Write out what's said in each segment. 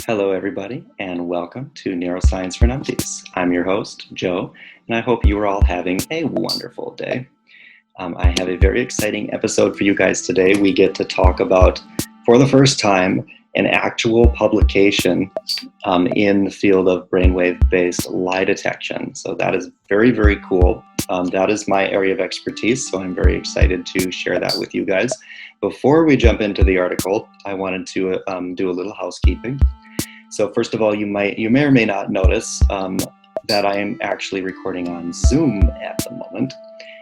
Hello, everybody, and welcome to Neuroscience for Numpties. I'm your host, Joe, and I hope you are all having a wonderful day. I have a very exciting episode for you guys today. We get to talk about, for the first time, an actual publication in the field of brainwave-based lie detection. So that is very, very cool. That is my area of expertise, so I'm very excited to share that with you guys. Before we jump into the article, I wanted to do a little housekeeping. So first of all, you may or may not notice that I am actually recording on Zoom at the moment.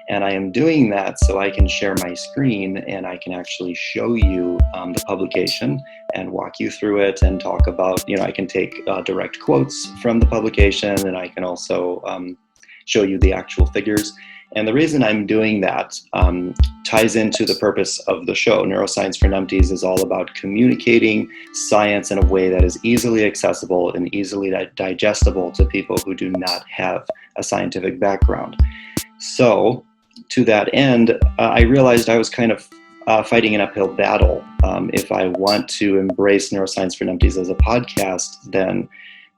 And I am doing that so I can share my screen and I can actually show you the publication and walk you through it and talk about, I can take direct quotes from the publication, and I can also show you the actual figures. And the reason I'm doing that ties into the purpose of the show. Neuroscience for Numpties is all about communicating science in a way that is easily accessible and easily digestible to people who do not have a scientific background. So to that end, I realized I was kind of fighting an uphill battle. If I want to embrace Neuroscience for Numpties as a podcast, then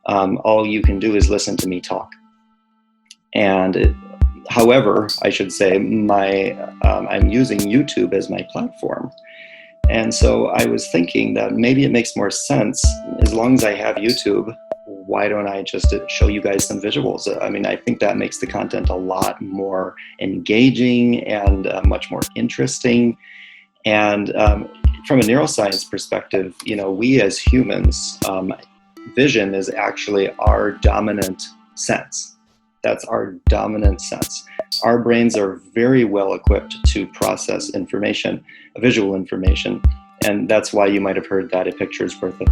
all you can do is listen to me talk. And however, I should say, I'm using YouTube as my platform. And so I was thinking that maybe it makes more sense, as long as I have YouTube, why don't I just show you guys some visuals? I mean, I think that makes the content a lot more engaging and much more interesting. And from a neuroscience perspective, we as humans, vision is actually our dominant sense. That's our dominant sense. Our brains are very well equipped to process information, visual information. And that's why you might have heard that a picture is worth a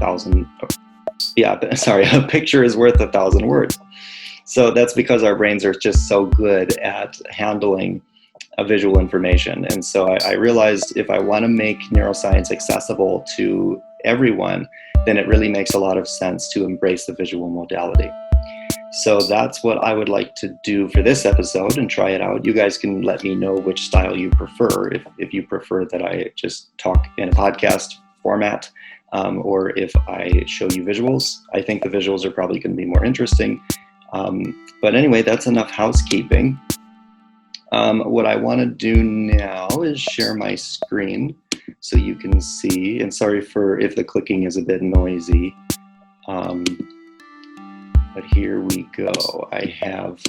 picture is worth 1,000 words. So that's because our brains are just so good at handling visual information. And so I realized if I want to make neuroscience accessible to everyone, then it really makes a lot of sense to embrace the visual modality. So that's what I would like to do for this episode and try it out. You guys can let me know which style you prefer, if you prefer that I just talk in a podcast format, or if I show you visuals. I think the visuals are probably going to be more interesting. But anyway, that's enough housekeeping. What I want to do now is share my screen so you can see, and sorry for if the clicking is a bit noisy. But here we go. I have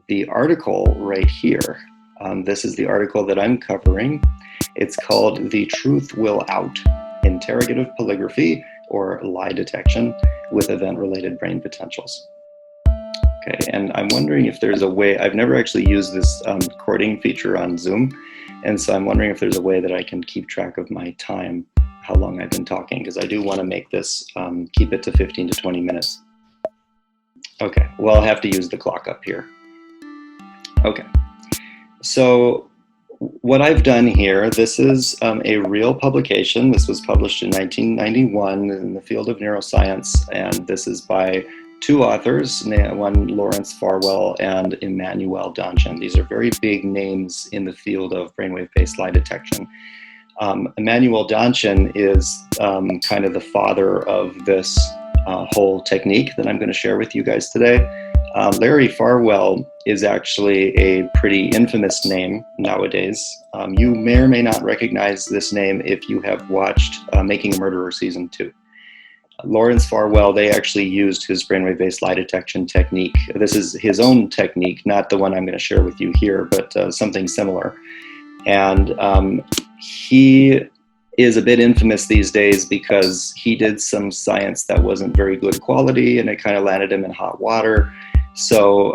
the article right here. This is the article that I'm covering. It's called "The Truth Will Out: Interrogative Polygraphy or Lie Detection with Event-Related Brain Potentials." Okay, and I'm wondering if there's a way, I've never actually used this recording feature on Zoom, and so I'm wondering if there's a way that I can keep track of my time, how long I've been talking, because I do want to make this, keep it to 15 to 20 minutes. Okay, well, I'll have to use the clock up here. Okay, so what I've done here, this is a real publication. This was published in 1991 in the field of neuroscience, and this is by two authors, one Lawrence Farwell and Emmanuel Donchen. These are very big names in the field of brainwave-based lie detection. Emmanuel Donchen is kind of the father of this whole technique that I'm going to share with you guys today. Larry Farwell is actually a pretty infamous name nowadays. You may or may not recognize this name if you have watched Making a Murderer Season 2. Lawrence Farwell, they actually used his brainwave-based lie detection technique. This is his own technique, not the one I'm going to share with you here, but something similar. And he is a bit infamous these days because he did some science that wasn't very good quality, and it kind of landed him in hot water. So,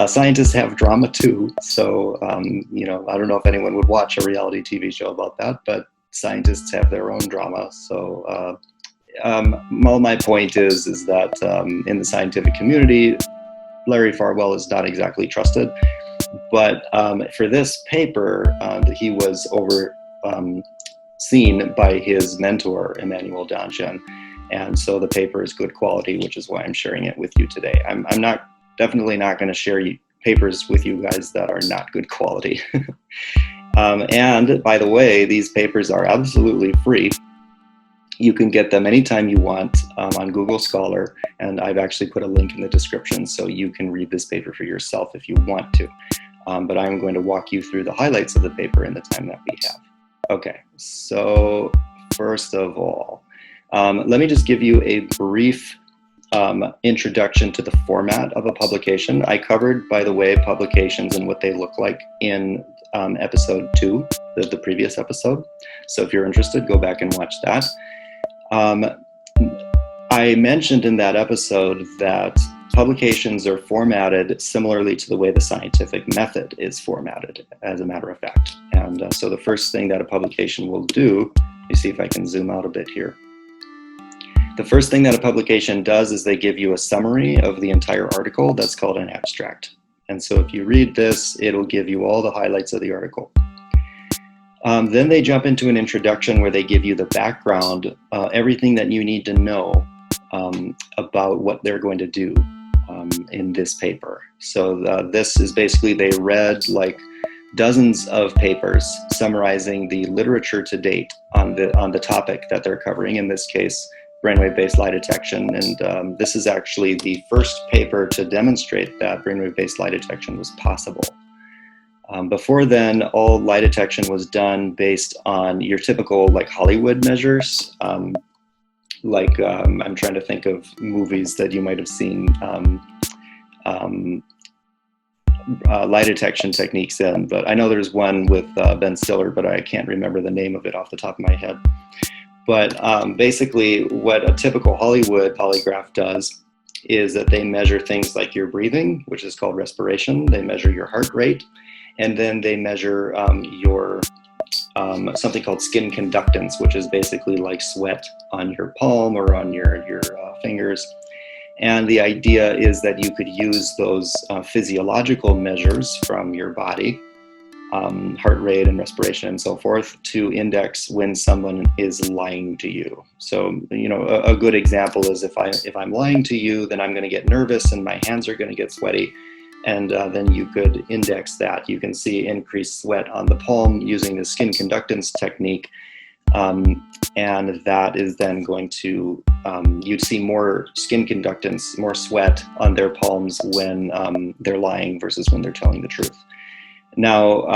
scientists have drama too. So, I don't know if anyone would watch a reality TV show about that, but scientists have their own drama. So, my point is that in the scientific community, Larry Farwell is not exactly trusted. But for this paper, he was overseen by his mentor, Emmanuel Donchen. And so the paper is good quality, which is why I'm sharing it with you today. I'm definitely not going to share papers with you guys that are not good quality. And by the way, these papers are absolutely free. You can get them anytime you want on Google Scholar, and I've actually put a link in the description so you can read this paper for yourself if you want to. But I'm going to walk you through the highlights of the paper in the time that we have. Okay, so first of all, let me just give you a brief introduction to the format of a publication. I covered, by the way, publications and what they look like in episode 2, the previous episode. So if you're interested, go back and watch that. I mentioned in that episode that publications are formatted similarly to the way the scientific method is formatted, as a matter of fact. And so the first thing that a publication will do, let me see if I can zoom out a bit here. The first thing that a publication does is they give you a summary of the entire article. That's called an abstract. And so if you read this, it'll give you all the highlights of the article. Then they jump into an introduction where they give you the background, everything that you need to know about what they're going to do in this paper. So this is basically, they read like dozens of papers summarizing the literature to date on the topic that they're covering, in this case, brainwave-based lie detection. And this is actually the first paper to demonstrate that brainwave-based lie detection was possible. Before then, all lie detection was done based on your typical like Hollywood measures. I'm trying to think of movies that you might have seen lie detection techniques in, but I know there's one with Ben Stiller, but I can't remember the name of it off the top of my head. But basically what a typical Hollywood polygraph does is that they measure things like your breathing, which is called respiration. They measure your heart rate, and then they measure your something called skin conductance, which is basically like sweat on your palm or on your fingers. And the idea is that you could use those physiological measures from your body, heart rate and respiration and so forth, to index when someone is lying to you. So, you know, a good example is if I'm lying to you, then I'm going to get nervous and my hands are going to get sweaty. And then you could index that. You can see increased sweat on the palm using the skin conductance technique. And that is then going to, you'd see more skin conductance, more sweat on their palms when they're lying versus when they're telling the truth. Now,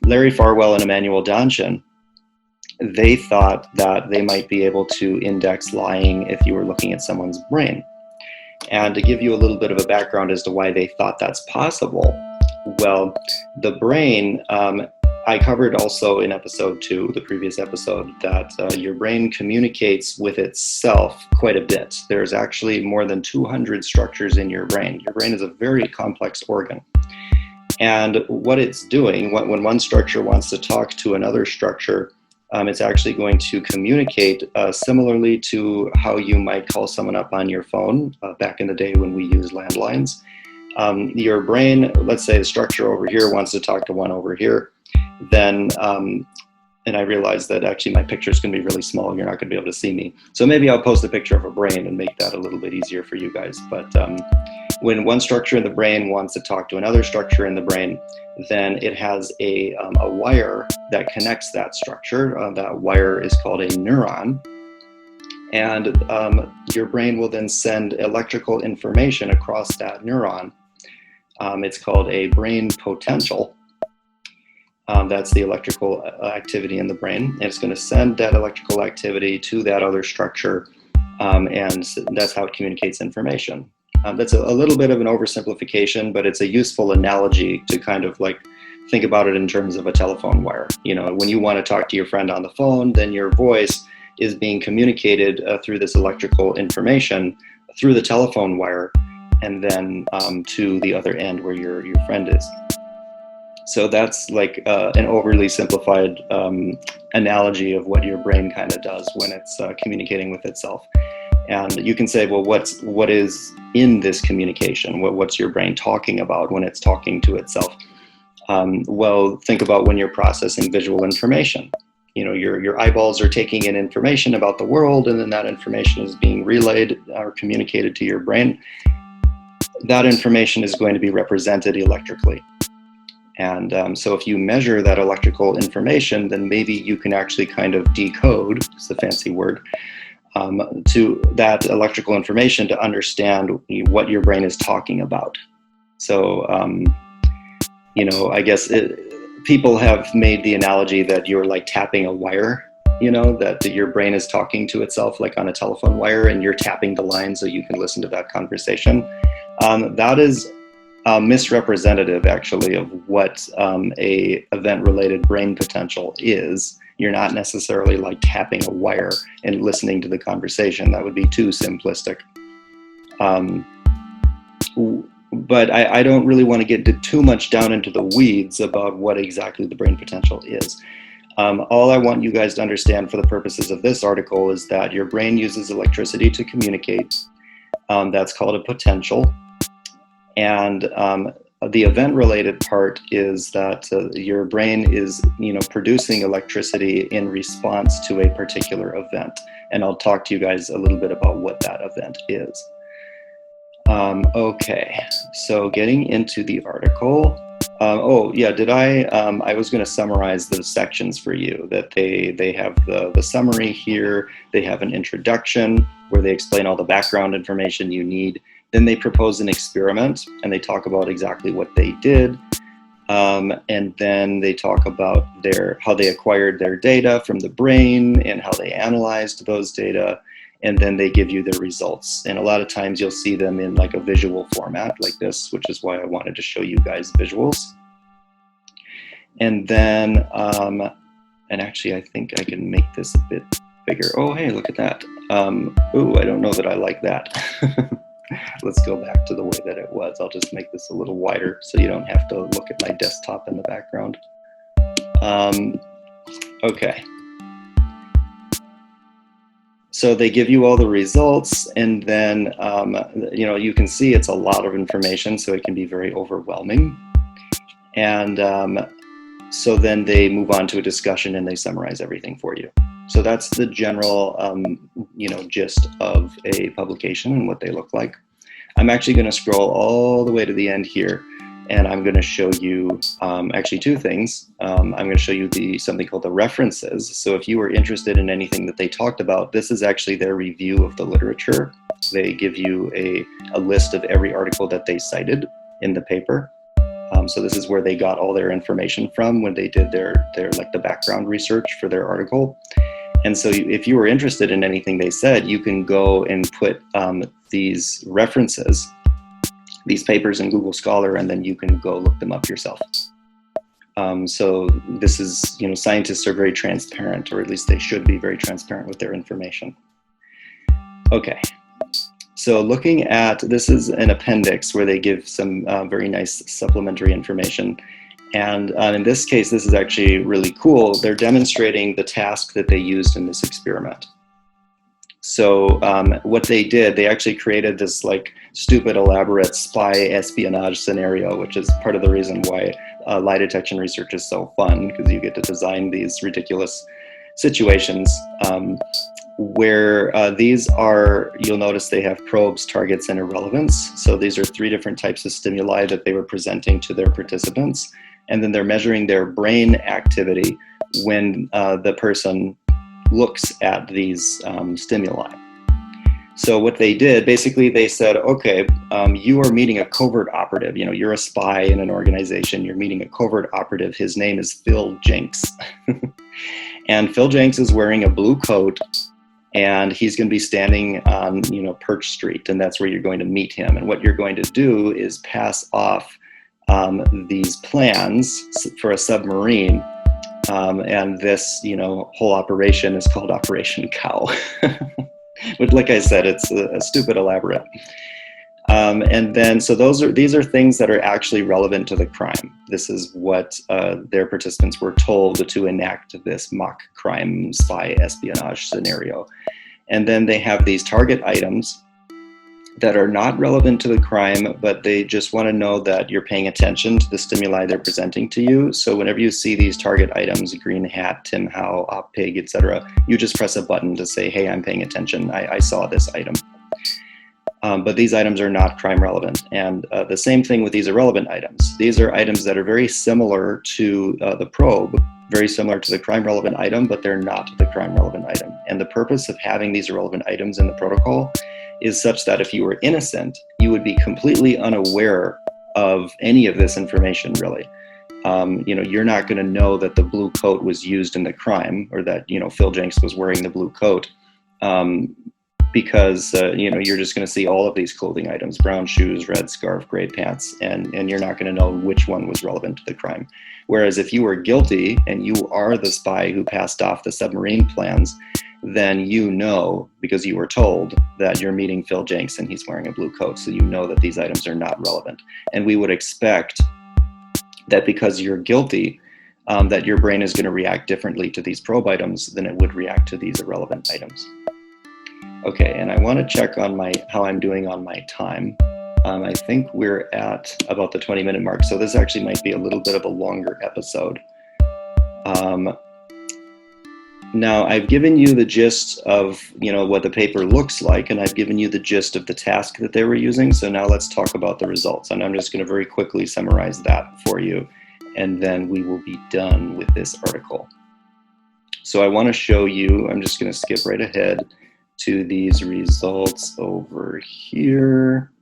Larry Farwell and Emmanuel Donchen, they thought that they might be able to index lying if you were looking at someone's brain. And to give you a little bit of a background as to why they thought that's possible, well, the brain, I covered also in episode 2, the previous episode, that your brain communicates with itself quite a bit. There's actually more than 200 structures in your brain. Your brain is a very complex organ. And what it's doing, when one structure wants to talk to another structure, it's actually going to communicate similarly to how you might call someone up on your phone back in the day when we used landlines. Your brain, let's say the structure over here wants to talk to one over here, then, and I realized that actually my picture is going to be really small. You're not going to be able to see me. So maybe I'll post a picture of a brain and make that a little bit easier for you guys. But when one structure in the brain wants to talk to another structure in the brain, then it has a wire that connects that structure. That wire is called a neuron. And your brain will then send electrical information across that neuron. It's called a brain potential. That's the electrical activity in the brain. And it's going to send that electrical activity to that other structure, and that's how it communicates information. That's a little bit of an oversimplification, but it's a useful analogy to kind of like think about it in terms of a telephone wire. You know, when you want to talk to your friend on the phone, then your voice is being communicated through this electrical information through the telephone wire, and then to the other end where your friend is. So that's like an overly simplified analogy of what your brain kind of does when it's communicating with itself. And you can say, well, what is in this communication? What's your brain talking about when it's talking to itself? Well, think about when you're processing visual information. You know, your eyeballs are taking in information about the world, and then that information is being relayed or communicated to your brain. That information is going to be represented electrically. And so if you measure that electrical information, then maybe you can actually kind of decode, it's a fancy word, to that electrical information to understand what your brain is talking about. So, I guess people have made the analogy that you're like tapping a wire, that your brain is talking to itself like on a telephone wire, and you're tapping the line so you can listen to that conversation. That is misrepresentative, actually, of what a event-related brain potential is. You're not necessarily like tapping a wire and listening to the conversation. That would be too simplistic. But I don't really want to get too much down into the weeds about what exactly the brain potential is. All I want you guys to understand for the purposes of this article is that your brain uses electricity to communicate. That's called a potential. And the event-related part is that your brain is, producing electricity in response to a particular event. And I'll talk to you guys a little bit about what that event is. Okay, so getting into the article. I was going to summarize the sections for you. That they have the summary here. They have an introduction where they explain all the background information you need. Then they propose an experiment, and they talk about exactly what they did. And then they talk about how they acquired their data from the brain and how they analyzed those data. And then they give you their results. And a lot of times you'll see them in like a visual format like this, which is why I wanted to show you guys visuals. And then, and actually I think I can make this a bit bigger. Oh, hey, look at that. I don't know that I like that. Let's go back to the way that it was. I'll just make this a little wider so you don't have to look at my desktop in the background. Okay. So they give you all the results, and then, you can see it's a lot of information, so it can be very overwhelming. And so then they move on to a discussion and they summarize everything for you. So that's the general, gist of a publication and what they look like. I'm actually going to scroll all the way to the end here, and I'm going to show you actually two things. I'm going to show you something called the references. So if you were interested in anything that they talked about, this is actually their review of the literature. They give you a list of every article that they cited in the paper. So this is where they got all their information from when they did their the background research for their article. And so if you were interested in anything they said, you can go and put these references, these papers in Google Scholar, and then you can go look them up yourself. So this is, scientists are very transparent, or at least they should be very transparent with their information. Okay, so looking at, this is an appendix where they give some very nice supplementary information. And in this case, this is actually really cool. They're demonstrating the task that they used in this experiment. So what they did, they actually created this like stupid, elaborate spy espionage scenario, which is part of the reason why lie detection research is so fun, because you get to design these ridiculous situations where these are, you'll notice they have probes, targets, and irrelevance. So these are three different types of stimuli that they were presenting to their participants. And then they're measuring their brain activity when the person looks at these stimuli. So what they did, basically they said, okay, you are meeting a covert operative. You're a spy in an organization. You're meeting a covert operative. His name is Phil Jenks. And Phil Jenks is wearing a blue coat, and he's going to be standing on, Perch Street, and that's where you're going to meet him. And what you're going to do is pass off these plans for a submarine. And this, whole operation is called Operation Cow. But like I said, it's a stupid elaborate. And then, so these are things that are actually relevant to the crime. This is what their participants were told to enact this mock crime spy espionage scenario. And then they have these target items that are not relevant to the crime, but they just want to know that you're paying attention to the stimuli they're presenting to you. So whenever you see these target items, green hat, Tim Howe, op pig, etc., you just press a button to say, hey, I'm paying attention. I saw this item. But these items are not crime relevant. And the same thing with these irrelevant items. These are items that are very similar to the probe, very similar to the crime relevant item, but they're not the crime relevant item. And the purpose of having these irrelevant items in the protocol is such that if you were innocent, you would be completely unaware of any of this information, really. You're not going to know that the blue coat was used in the crime, or that, Phil Jenks was wearing the blue coat. Because you're just going to see all of these clothing items: brown shoes, red scarf, gray pants, and you're not going to know which one was relevant to the crime. Whereas if you were guilty and you are the spy who passed off the submarine plans, then because you were told that you're meeting Phil Jenks and he's wearing a blue coat, so you know that these items are not relevant. And we would expect that because you're guilty, that your brain is going to react differently to these probe items than it would react to these irrelevant items. Okay, and I want to check on how I'm doing on my time. I think we're at about the 20-minute mark, so this actually might be a little bit of a longer episode. Now, I've given you the gist of what the paper looks like, and I've given you the gist of the task that they were using. So now let's talk about the results, and I'm just going to very quickly summarize that for you, and then we will be done with this article. So I want to show you, I'm just going to skip right ahead to these results over here.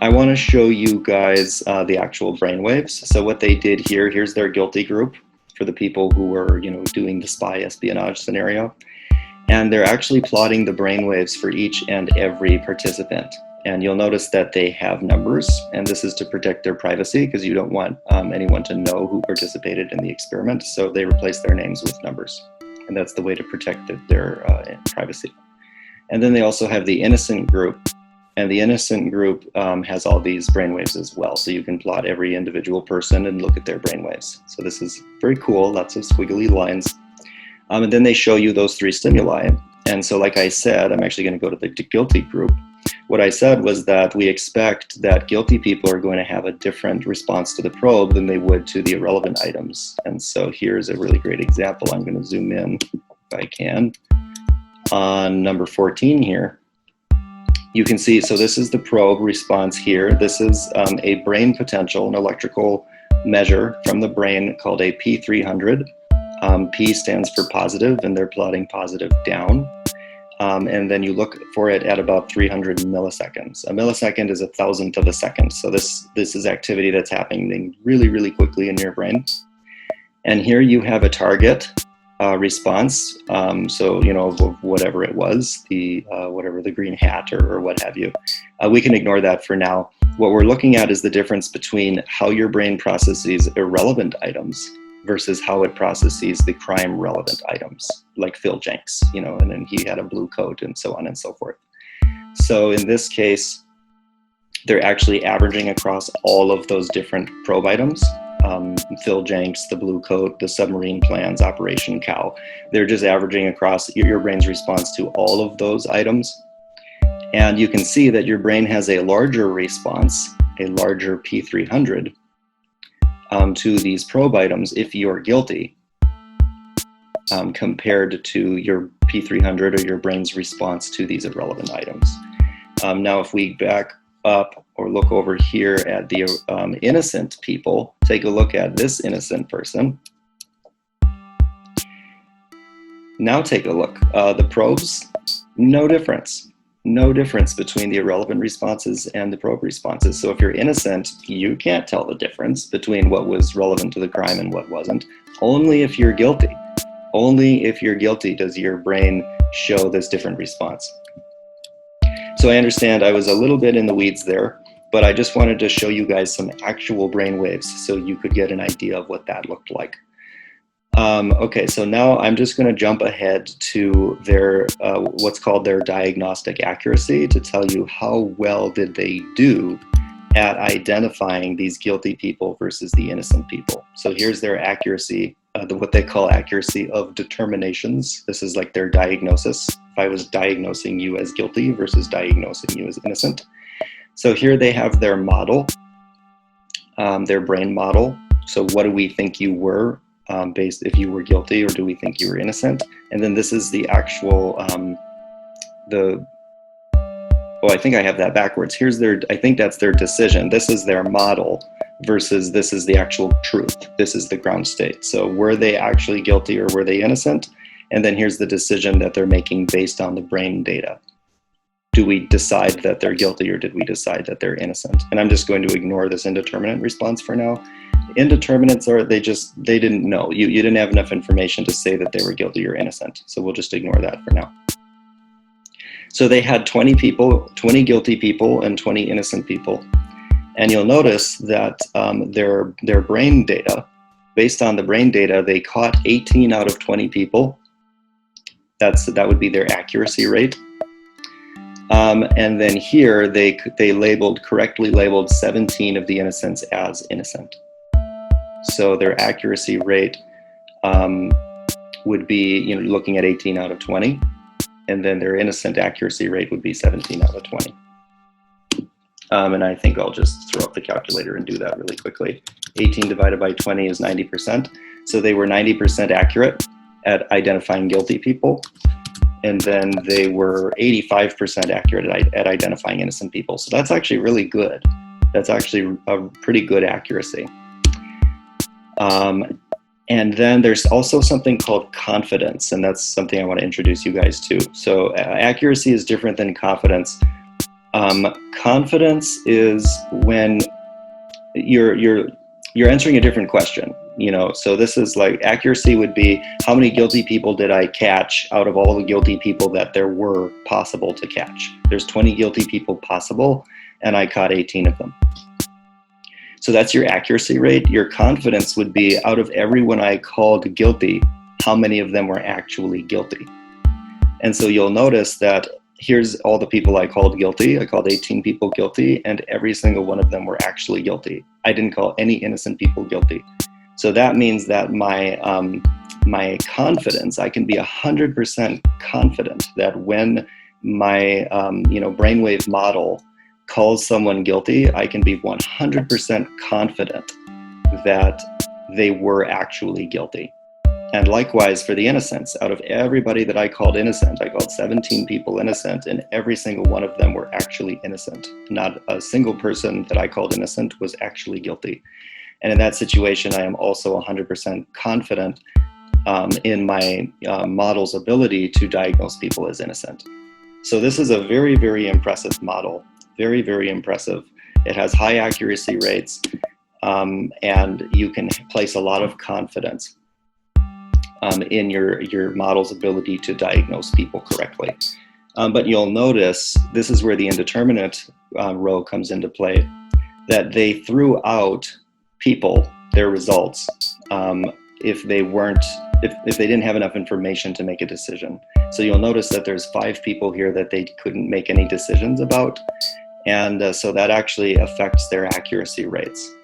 I want to show you guys the actual brainwaves. So what they did here's their guilty group for the people who were, doing the spy espionage scenario. And they're actually plotting the brainwaves for each and every participant. And you'll notice that they have numbers, and this is to protect their privacy, because you don't want anyone to know who participated in the experiment. So they replace their names with numbers. And that's the way to protect their privacy. And then they also have the innocent group. And the innocent group has all these brainwaves as well. So you can plot every individual person and look at their brainwaves. So this is very cool, lots of squiggly lines. And then they show you those three stimuli. And so like I said, I'm actually going to go to the guilty group. What I said was that we expect that guilty people are going to have a different response to the probe than they would to the irrelevant items. And so here's a really great example. I'm going to zoom in if I can on number 14 here. You can see, so this is the probe response here. This is a brain potential, an electrical measure from the brain called a P300. P stands for positive, and they're plotting positive down. And then you look for it at about 300 milliseconds. A millisecond is 1,000th of a second. So this is activity that's happening really, really quickly in your brain. And here you have a target response. So, whatever it was, whatever the green hat or what have you. We can ignore that for now. What we're looking at is the difference between how your brain processes irrelevant items versus how it processes the crime relevant items, like Phil Jenks, and then he had a blue coat and so on and so forth. So in this case, they're actually averaging across all of those different probe items. Phil Jenks, the blue coat, the submarine plans, Operation Cow. They're just averaging across your brain's response to all of those items. And you can see that your brain has a larger response, a larger P300, to these probe items if you're guilty, compared to your P300 or your brain's response to these irrelevant items. Now, if we back up or look over here at the innocent people, take a look at this innocent person. Now take a look. The probes, no difference. No difference between the irrelevant responses and the probe responses. So if you're innocent, you can't tell the difference between what was relevant to the crime and what wasn't. Only if you're guilty. Only if you're guilty does your brain show this different response. So I understand I was a little bit in the weeds there, but I just wanted to show you guys some actual brain waves so you could get an idea of what that looked like. Okay, so now I'm just going to jump ahead to their what's called their diagnostic accuracy to tell you how well did they do at identifying these guilty people versus the innocent people. So here's their accuracy, what they call accuracy of determinations. This is like their diagnosis. If I was diagnosing you as guilty versus diagnosing you as innocent. So here they have their model, their brain model. So what do we think you were? Based if you were guilty, or do we think you were innocent? And then this is the actual the oh, I think I have that backwards. Here's their, I think that's their decision. This is their model versus this is the actual truth. This is the ground state. So were they actually guilty or were they innocent? And then here's the decision that they're making based on the brain data. Do we decide that they're guilty or did we decide that they're innocent? And I'm just going to ignore this indeterminate response for now. Indeterminates are, they didn't know. You didn't have enough information to say that they were guilty or innocent. So we'll just ignore that for now. So they had 20 people, 20 guilty people and 20 innocent people. And you'll notice that their brain data, based on the brain data, they caught 18 out of 20 people. That would be their accuracy rate. And then here they correctly labeled 17 of the innocents as innocent. So their accuracy rate would be, looking at 18 out of 20. And then their innocent accuracy rate would be 17 out of 20. And I think I'll just throw up the calculator and do that really quickly. 18 divided by 20 is 90%. So they were 90% accurate at identifying guilty people. And then they were 85% accurate at identifying innocent people. So that's actually really good. That's actually a pretty good accuracy. And then there's also something called confidence, and that's something I want to introduce you guys to. So accuracy is different than confidence. Confidence is when you're answering a different question. So this is like, accuracy would be, how many guilty people did I catch out of all the guilty people that there were possible to catch? There's 20 guilty people possible, and I caught 18 of them. So that's your accuracy rate. Your confidence would be, out of everyone I called guilty, how many of them were actually guilty? And so you'll notice that here's all the people I called guilty. I called 18 people guilty, and every single one of them were actually guilty. I didn't call any innocent people guilty. So that means that my confidence, I can be 100% confident that when my brainwave model calls someone guilty, I can be 100% confident that they were actually guilty. And likewise for the innocents, out of everybody that I called innocent, I called 17 people innocent, and every single one of them were actually innocent. Not a single person that I called innocent was actually guilty. And in that situation, I am also 100% confident in my model's ability to diagnose people as innocent. So this is a very, very impressive model. Very, very impressive. It has high accuracy rates, and you can place a lot of confidence in your model's ability to diagnose people correctly. But you'll notice, this is where the indeterminate row comes into play, that they threw out people, their results, if they didn't have enough information to make a decision. So you'll notice that there's 5 people here that they couldn't make any decisions about. And so that actually affects their accuracy rates.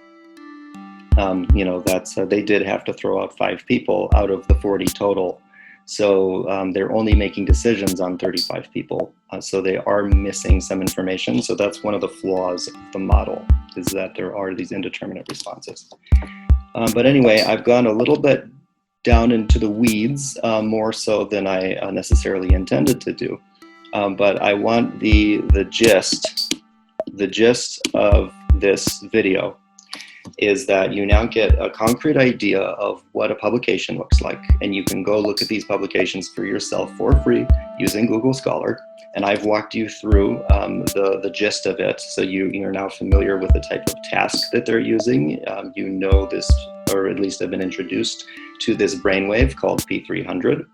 They did have to throw out 5 people out of the 40 total. So they're only making decisions on 35 people. So they are missing some information. So that's one of the flaws of the model, is that there are these indeterminate responses. But anyway, I've gone a little bit down into the weeds, more so than I necessarily intended to do. But I want the gist of this video is that you now get a concrete idea of what a publication looks like, and you can go look at these publications for yourself for free using Google Scholar. And I've walked you through the gist of it, so you're now familiar with the type of task that they're using. You know this, or at least have been introduced to this brainwave called P300.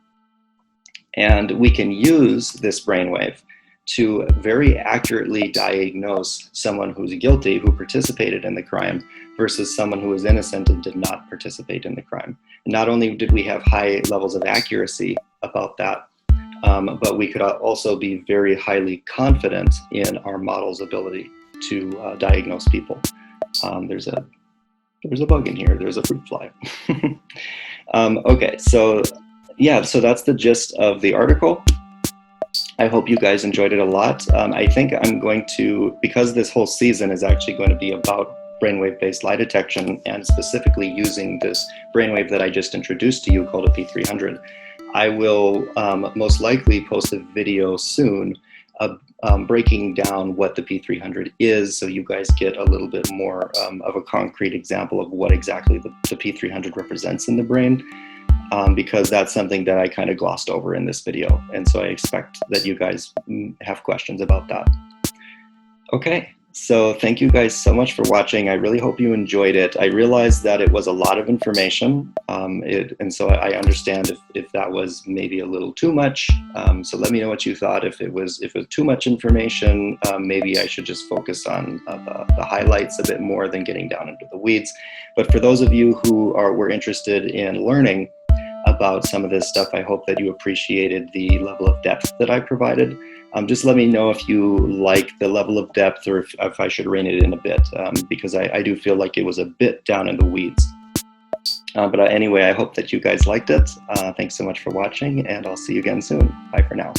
And we can use this brainwave to very accurately diagnose someone who's guilty, who participated in the crime, versus someone who is innocent and did not participate in the crime. And not only did we have high levels of accuracy about that, but we could also be very highly confident in our model's ability to diagnose people. There's a bug in here. There's a fruit fly. Okay, so yeah, so that's the gist of the article. I hope you guys enjoyed it a lot. I think I'm going to, because this whole season is actually going to be about brainwave-based lie detection, and specifically using this brainwave that I just introduced to you called a P300, I will most likely post a video soon breaking down what the P300 is, so you guys get a little bit more of a concrete example of what exactly the P300 represents in the brain, because that's something that I kind of glossed over in this video. And so I expect that you guys have questions about that. Okay, so thank you guys so much for watching. I really hope you enjoyed it. I realized that it was a lot of information, and so I understand if that was maybe a little too much. So let me know what you thought. If it was too much information, maybe I should just focus on the highlights a bit more than getting down into the weeds. But for those of you who were interested in learning about some of this stuff, I hope that you appreciated the level of depth that I provided. Just let me know if you like the level of depth, or if I should rein it in a bit, because I do feel like it was a bit down in the weeds. But anyway, I hope that you guys liked it. Thanks so much for watching, and I'll see you again soon. Bye for now.